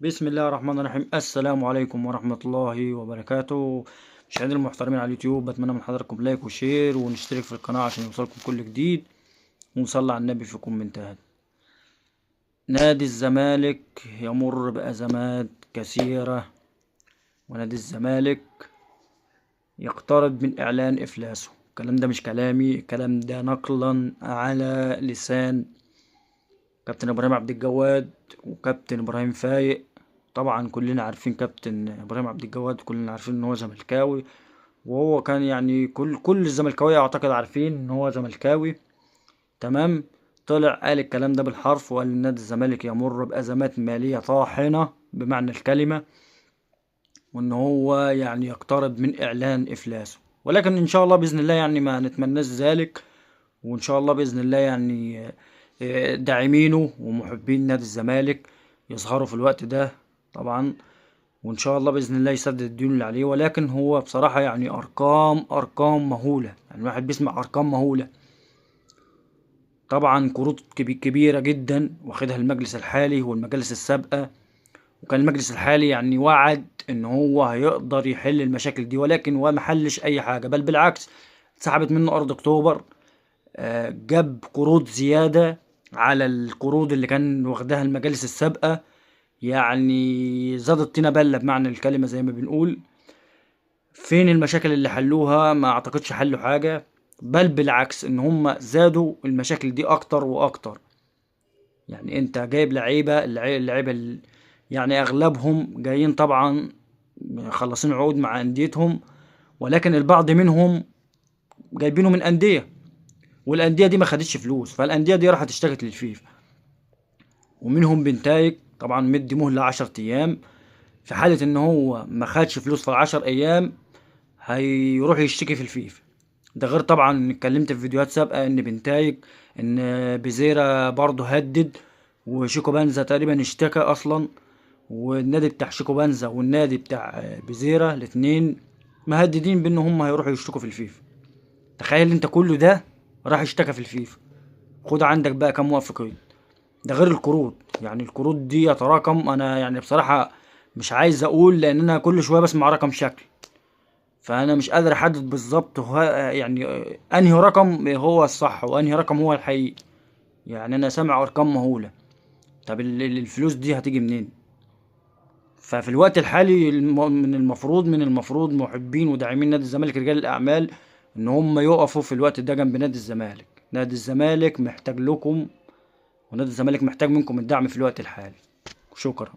بسم الله الرحمن الرحيم. السلام عليكم ورحمة الله وبركاته. مشاهدينا المحترمين على اليوتيوب، بتمنى من حضراتكم لايك وشير ونشترك في القناة عشان يوصلكم كل جديد، ونصلي على النبي في كومنتات. نادي الزمالك يمر بأزمات كثيرة، ونادي الزمالك يقترب من إعلان إفلاسه. الكلام ده مش كلامي، الكلام ده نقلا على لسان كابتن إبراهيم عبد الجواد وكابتن إبراهيم فايق. طبعا كلنا عارفين كابتن ابراهيم عبد الجواد، كلنا عارفين ان هو زملكاوي، وهو كان يعني كل الزملكاويه اعتقد عارفين ان هو زملكاوي. تمام. طلع قال الكلام ده بالحرف، وقال ان نادي الزمالك يمر بازمات ماليه طاحنه بمعنى الكلمه، وان هو يعني يقترب من اعلان افلاسه. ولكن ان شاء الله باذن الله يعني ما نتمناش ذلك، وان شاء الله باذن الله يعني داعمينه ومحبين نادي الزمالك يظهروا في الوقت ده طبعا، وان شاء الله باذن الله يسدد الديون اللي عليه. ولكن هو بصراحه يعني ارقام مهوله، يعني الواحد بيسمع ارقام مهوله. طبعا قروض كبيره جدا واخدها المجلس الحالي والمجالس السابقه، وكان المجلس الحالي يعني وعد ان هو هيقدر يحل المشاكل دي، ولكن هو ما حلش اي حاجه، بل بالعكس اتسحبت منه ارض اكتوبر. جاب قروض زياده على القروض اللي كان واخدها المجالس السابقه، يعني زاد الطينه بله بمعنى الكلمه زي ما بنقول. فين المشاكل اللي حلوها؟ ما اعتقدش حلوا حاجة، بل بالعكس ان هم زادوا المشاكل دي اكتر واكتر. يعني انت جايب لعيبة، يعني اغلبهم جايين طبعا خلصين عقود مع انديتهم، ولكن البعض منهم جايبينه من اندية، والاندية دي ما خدتش فلوس، فالاندية دي راحت اشتكت للفيفا. ومنهم بنتايج طبعا مدي مهلة 10 ايام، في حالة ان هو ما خدش فلوس في ال10 ايام هيروح يشتكي في الفيفا. ده غير طبعا ان اتكلمت في فيديوهات سابقة ان بنتايج ان بيزيرا برضه هدد، وشيكو بانزا تقريبا اشتكى اصلا، والنادي بتاع شيكو بانزا والنادي بتاع بيزيرا الاتنين مهددين بان هم هيروحوا يشتكوا في الفيفا. تخيل انت كل ده راح اشتكى في الفيفا. خد عندك بقى كام موافقين. ده غير القروض، يعني القروض دي يتراكم. انا يعني بصراحة مش عايز اقول لان انا كل شوية بسمع رقم شكل، فانا مش قادر احدد بالظبط هو يعني انهي رقم هو الصح وانهي رقم هو الحقيقي. يعني انا سامع ارقام مهولة، طب الفلوس دي هتيجي منين؟ ففي الوقت الحالي من المفروض محبين وداعمين نادي الزمالك رجال الاعمال ان هم يقفوا في الوقت ده جنب نادي الزمالك. نادي الزمالك محتاج لكم، ونادي الزمالك محتاج منكم الدعم في الوقت الحالي. شكرا.